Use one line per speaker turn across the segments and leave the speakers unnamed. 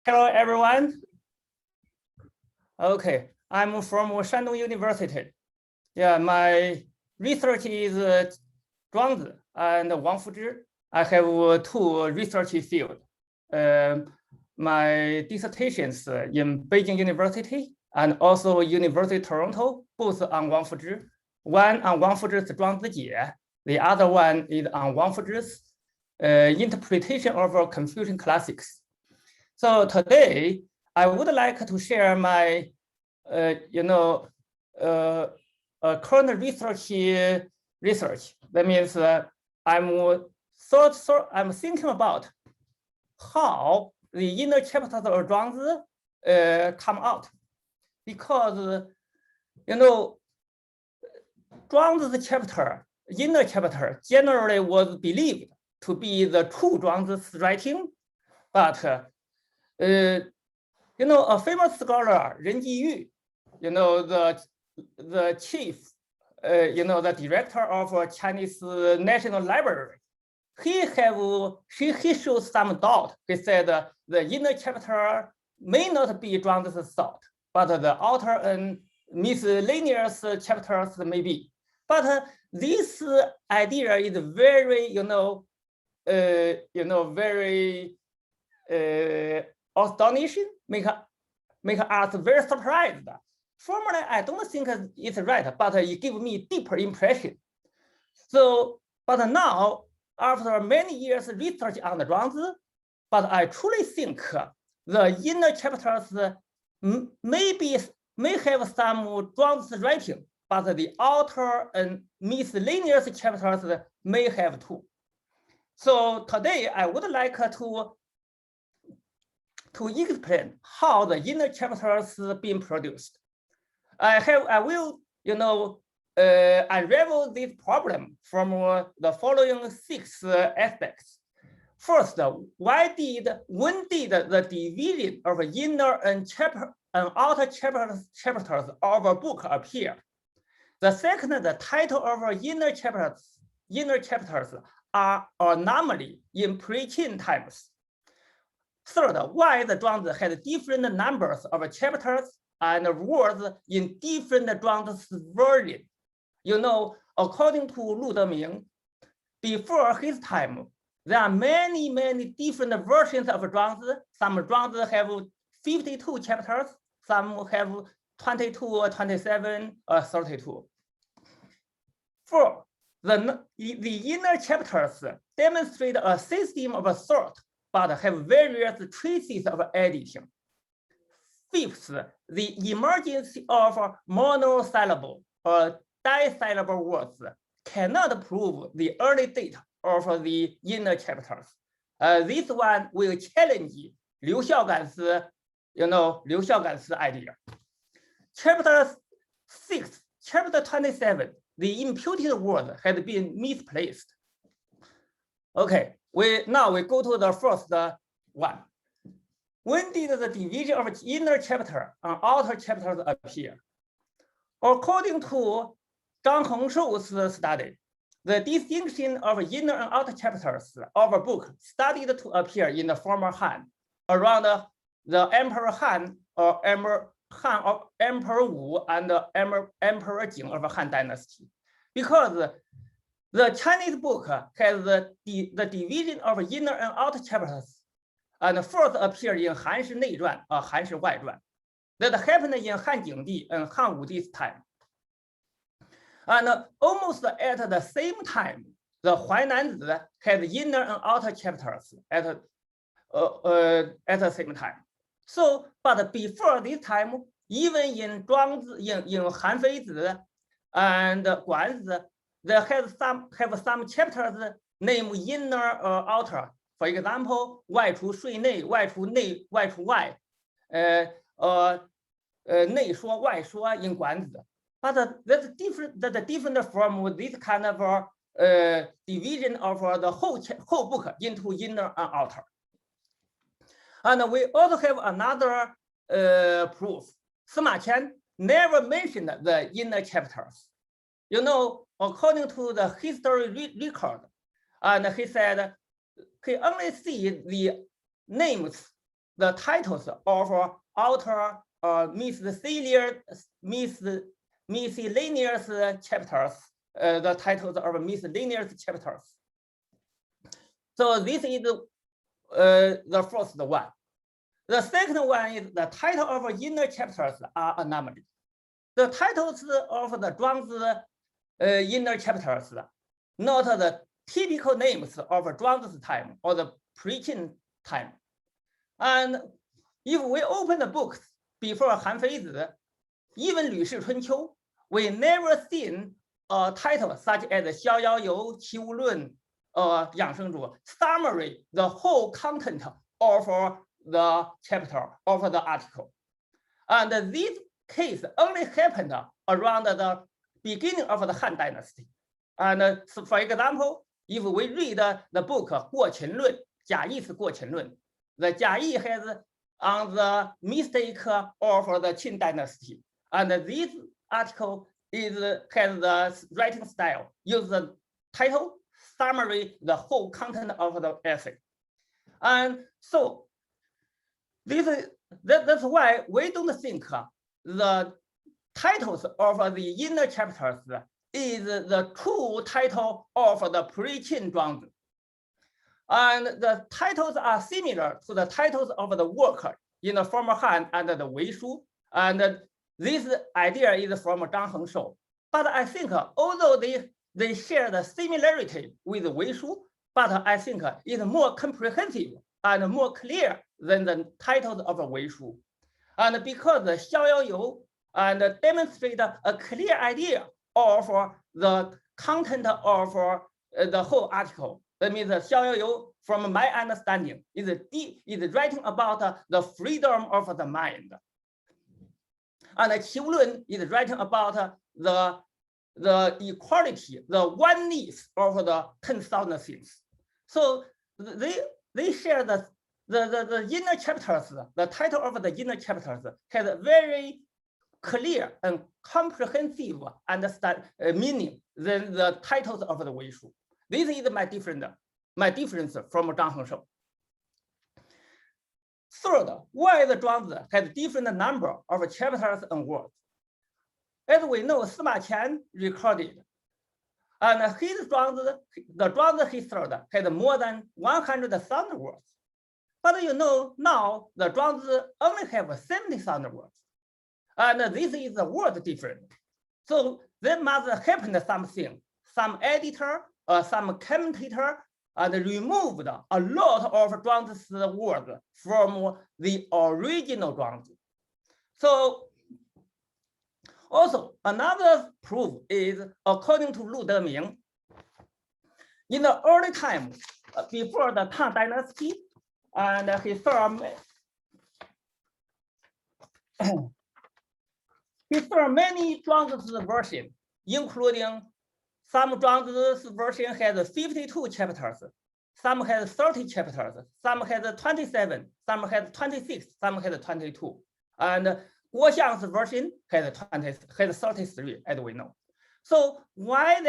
Hello, everyone. Okay, I'm from Shandong University. Yeah, my research is Zhuangzi and Wang I have two research fields. My dissertations in Beijing University and also University of Toronto, both on Wang Fuzhi. One on Wang Fuzhi's Zhuangzi, the other one is on Wang Fuzhi's interpretation of Confucian classics. So today, I would like to share my, current research. That means I'm thinking about how the inner chapters of Zhuangzi come out, because Zhuangzi's inner chapter, generally was believed to be the true Zhuangzi's writing, but a famous scholar, Ren Jiyu, the chief, the director of Chinese National Library, he shows some doubt. He said the inner chapter may not be Zhuangzi's thought, but the outer and miscellaneous chapters may be. But this idea is very, very astonishing, make us very surprised. Formally, I don't think it's right, but it gives me deeper impression. So, but now, after many years research on the Zhuangzi, but I truly think the inner chapters may have some Zhuangzi writing, but the outer and miscellaneous chapters may have too. So today I would like to explain how the inner chapters being produced. I will, unravel this problem from the following 6 aspects. First, when did the division of inner and outer chapters of a book appear? The second, the title of inner chapters are anomaly in pre-Qin times. Third, why the Zhuangzi had different numbers of chapters and words in different Zhuangzi versions. According to Lu Deming, before his time, there are many different versions of Zhuangzi. Some Zhuangzi have 52 chapters, some have 22 or 27 or 32. Four, the inner chapters demonstrate a system of thought, but have various traces of editing. Fifth, the emergence of monosyllable or disyllable words cannot prove the early date of the inner chapters. This one will challenge Liu Xiaogan's, Liu Xiaogan's idea. Chapter 6, chapter 27, the imputed word had been misplaced. Okay, now we go to the first one. When did the division of inner chapter and outer chapters appear? According to Zhang Hongshou's study, the distinction of inner and outer chapters of a book started to appear in the former Han, around the Emperor Han or Han of Emperor Wu and the Emperor Jing of Han dynasty, because the Chinese book has the division of inner and outer chapters, and first appeared in Han Shi Nei Zhuan or Han Shi Wai Zhuan. That happened in Han Jingdi and Han Wudi's time. And almost at the same time, the Huainanzi had inner and outer chapters at the same time. So, but before this time, even in Zhuangzi, in Han Feizi and Guanzi, they have some chapters named inner or outer. For example, 外除税内，外除内，外除外，内说外说 in 管子。But that's different. The different from this kind of division of the whole book into inner and outer. And we also have another proof. Sima Qian never mentioned the inner chapters. According to the history record, and he said he only sees the names the titles of outer miscellaneous chapters, the titles of miscellaneous chapters. So this is the first one. The second one is the title of inner chapters are anomaly. The titles of the Zhuangzi inner chapters, not the typical names of Zhuangzi's time or the preaching time. And if we open the books before Han Feizi, even 吕氏春秋, we never seen a title such as 逍遥游, 齐物论,养生主 summary the whole content of the chapter of the article. And this case only happened around the beginning of the Han Dynasty. And so for example, if we read the book 过秦论, 贾谊是过秦论, the 贾谊 has on the mistake of the Qin Dynasty. And this article has the writing style, use the title, summary, the whole content of the essay. And so that's why we don't think the titles of the inner chapters is the true title of the pre-Qin Zhuangzi. And the titles are similar to the titles of the work in the former Han and the Wei Shu. And this idea is from Zhang Hengshou. But I think although they share the similarity with Wei Shu, but I think it's more comprehensive and more clear than the titles of Wei Shu. And because the 逍遥游 and demonstrate a clear idea of the content of the whole article. That means 逍遥游, from my understanding, is writing about the freedom of the mind. And 齐物论 is writing about the equality, the oneness of the 10,000 things. So they share the inner chapters, the title of the inner chapters has a very clear and comprehensive meaning than the titles of the Wei Shu. This is my difference from Zhang Hengshou. Third, why the Zhuangzi has different number of chapters and words? As we know, Sima Qian recorded, and his Zhuangzi, the Zhuangzi his third, has more than 100,000 words. But you know, now the Zhuangzi only have 70,000 words. And this is a word different. So there must happen something, some editor or some commentator and removed a lot of Zhuangzi's words from the original Zhuangzi. So also another proof is according to Lu Deming, in the early time before the Tang Dynasty, and he saw many Zhuangzi's versions, including some Zhuangzi's version has 52 chapters, some has 30 chapters, some has 27, some has 26, some has 22. And Guo Xiang's version has 33, as we know. So why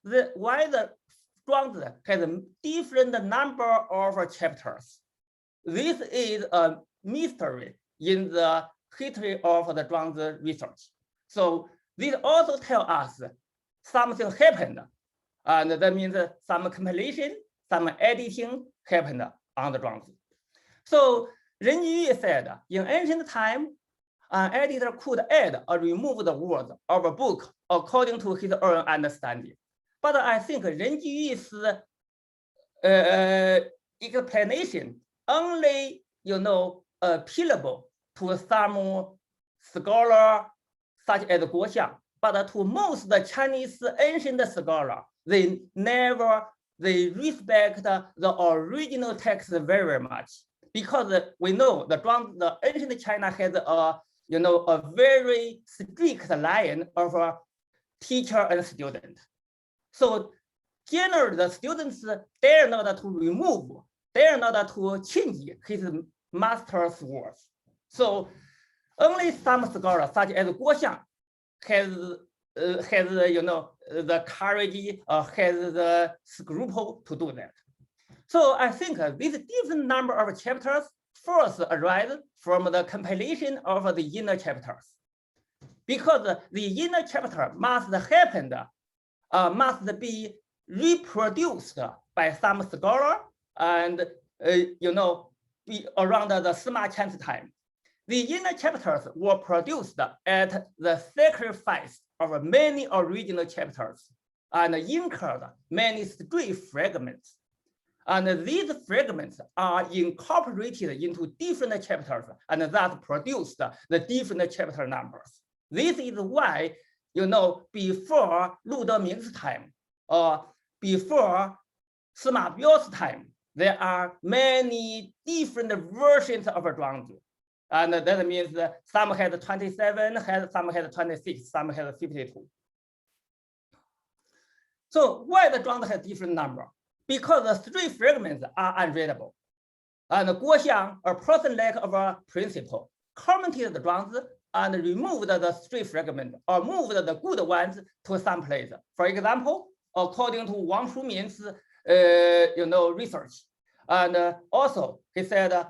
the Zhuangzi has a different number of chapters? This is a mystery in the history of the Zhuangzi research. So this also tells us something happened, and that means some compilation, some editing happened on the Zhuangzi. So Ren Jiyu said, in ancient time, an editor could add or remove the words of a book according to his own understanding. But I think Ren Jiyu's explanation only, appealable to some scholar such as Guo Xiang, but to most the Chinese ancient scholar, they respect the original text very much, because we know the ancient China has a very strict line of teacher and student. So generally the students dare not to remove, dare not to change his master's words. So only some scholars such as Guo Xiang has the courage, has the scruple to do that. So I think this different number of chapters first arise from the compilation of the inner chapters, because the inner chapter must be reproduced by some scholar and be around the Sima Chan's time. The inner chapters were produced at the sacrifice of many original chapters and incurred many stray fragments. And these fragments are incorporated into different chapters and thus produced the different chapter numbers. This is why, before Lu Deming's time or before Sima Biao's time, there are many different versions of Zhuangzi. And that means some has 27, some has 26, some has 52. So why the Zhuangzi has different number? Because the three fragments are unreadable. And Guo Xiang, a person lack of a principle, commented the Zhuangzi and removed the three fragments or moved the good ones to some place. For example, according to Wang Shumin's research, and also he said,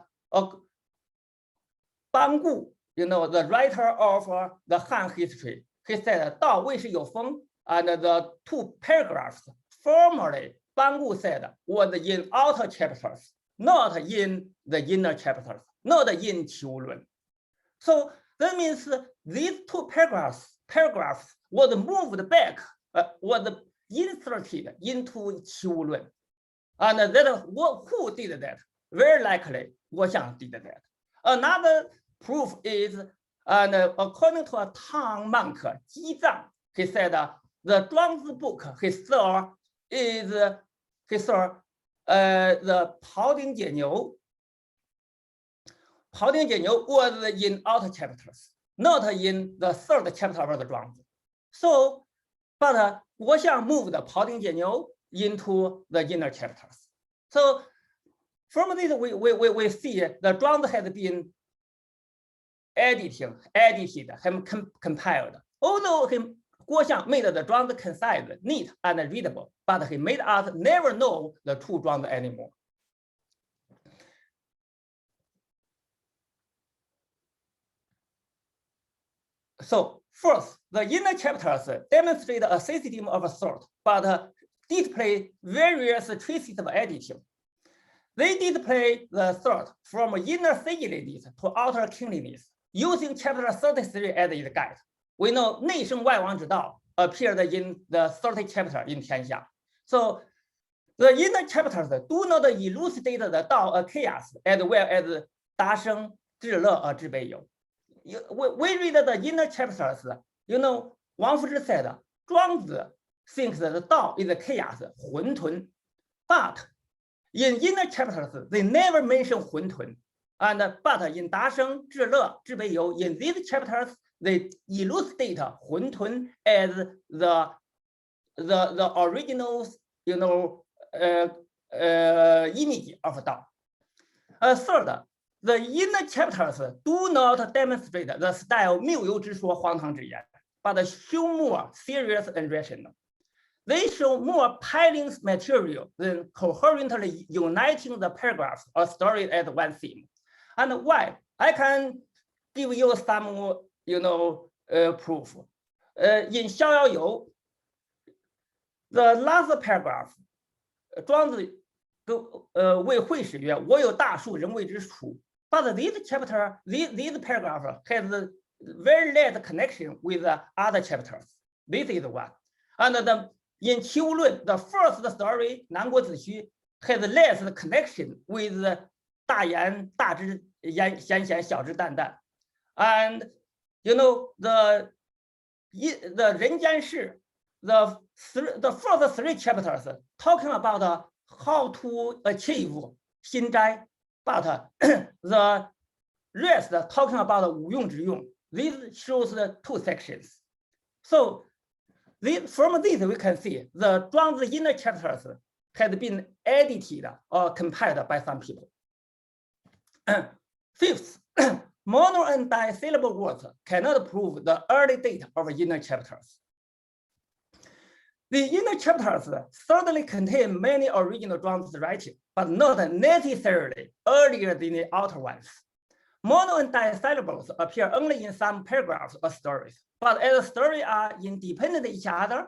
Bang Gu, the writer of the Han history, he said, 道魏是有风, and the two paragraphs formerly Bang Gu said was in outer chapters, not in the inner chapters, not in Qiu Lun. So that means these two paragraphs was moved back, was inserted into Qiu Lun. And that who did that? Very likely Guo Xiang did that. Another proof is, and according to a Tang monk, Ji Zhang, he said the Zhuangzi book he saw the Pao Ding Jie Niu. Pao Ding Jie Niu was in outer chapters, not in the third chapter of the Zhuangzi. So, but Guo Xiang moved Pao Ding Jie Niu into the inner chapters. So from this, we see the Zhuangzi has been edited, compiled. Although Guo Xiang made the Zhuangzi concise, neat, and readable, but he made us never know the true Zhuangzi anymore. So first, the inner chapters demonstrate a system of thought, but display various traces of editing. They display the thought from inner sageliness to outer kingliness, using chapter 33 as its guide. We know 内圣外王之道 appeared in the 30th chapter in Tianxia. So the inner chapters do not elucidate the Dao or chaos as well as 达生、智乐or 智悲有. We read the inner chapters, Wang Fuzhi said, Zhuangzi thinks that the Dao is a chaos, 混沌. But in inner chapters, they never mention 混沌. But in 达生、智乐、智悲有, in these chapters, they elucidate 混沌 as the original, image of Dao. Third, the inner chapters do not demonstrate the style 谬有之说、荒唐之言, but show more serious and rational. They show more piling material than coherently uniting the paragraphs or stories as one theme. And why? I can give you some, proof. In 逍遥游, the last paragraph, 庄子为会使曰：“我有大树，人谓之楚。” But this chapter, this paragraph has very less connection with the other chapters. This is one. And in Qiu Lun, the first story, 南国子虚, has less connection with 大言大知言闲闲，小知淡淡. And the 人间世, the first three chapters talking about how to achieve 心斋, but the rest talking about 无用之用. This shows the two sections. So from this we can see the Zhuangzi inner chapters has been edited or compiled by some people. Fifth, mono and disyllable words cannot prove the early date of inner chapters. The inner chapters certainly contain many original Zhuangzi writing, but not necessarily earlier than the outer ones. Mono and disyllables appear only in some paragraphs or stories, but as stories are independent of each other,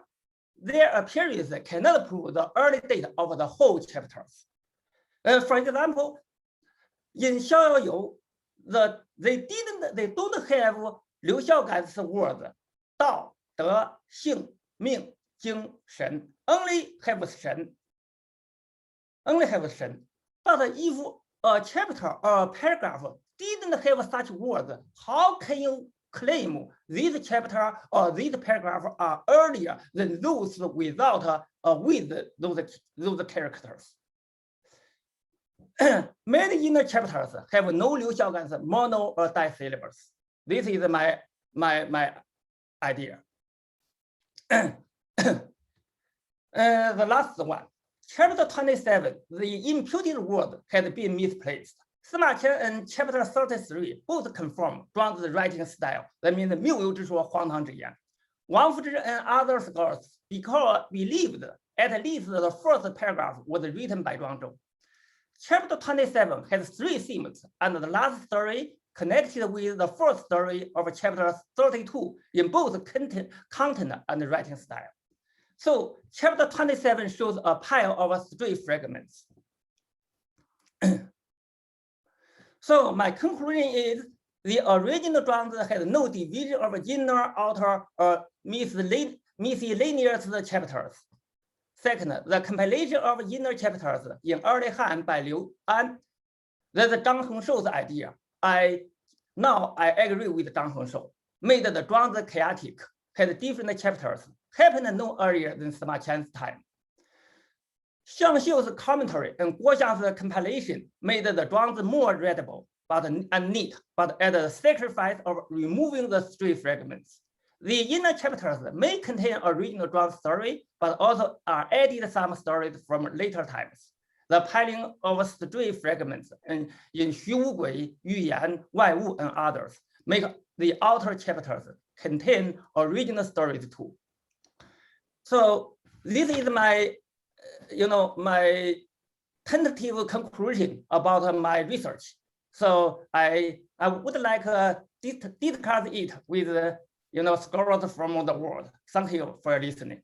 their appearance cannot prove the early date of the whole chapters. For example, in 逍遥游, they don't have 刘孝感's words 道德性命精神 only have 神 but if a chapter or a paragraph didn't have such words, how can you claim this chapter or this paragraph are earlier than those without with those characters? Many inner chapters have no 刘孝感's mono or disyllables. This is my idea. The last one, chapter 27, the imputed word has been misplaced. Sima Qian and chapter 33 both confirm Zhuangzi's writing style. That means 谬有之说,荒唐之言. Wang Fuzhi and other scholars believed at least the first paragraph was written by Zhuangzi. Chapter 27 has 3 themes, and the last story connected with the first story of chapter 32 in both content and writing style. So chapter 27 shows a pile of stray fragments. So my conclusion is the original Zhuangzi has no division of inner, outer, or miscellaneous chapters. Second, the compilation of inner chapters in early Han by Liu An. That's Zhang Hongshou's idea. I agree with Zhang Hongshou. Made the Zhuangzi chaotic, had different chapters, happened no earlier than Sima Qian's time. Xiang Xiu's commentary and Guo Xiang's compilation made the Zhuangzi more readable and neat, but at the sacrifice of removing the stray fragments. The inner chapters may contain original Zhuangzi story, but also are added some stories from later times. The piling of stray fragments in Xu Wugui, Yu Yan, Wai Wu, and others make the outer chapters contain original stories too. So this is my, my tentative conclusion about my research. So I would like to discuss it with scholars from the world. Thank you for listening.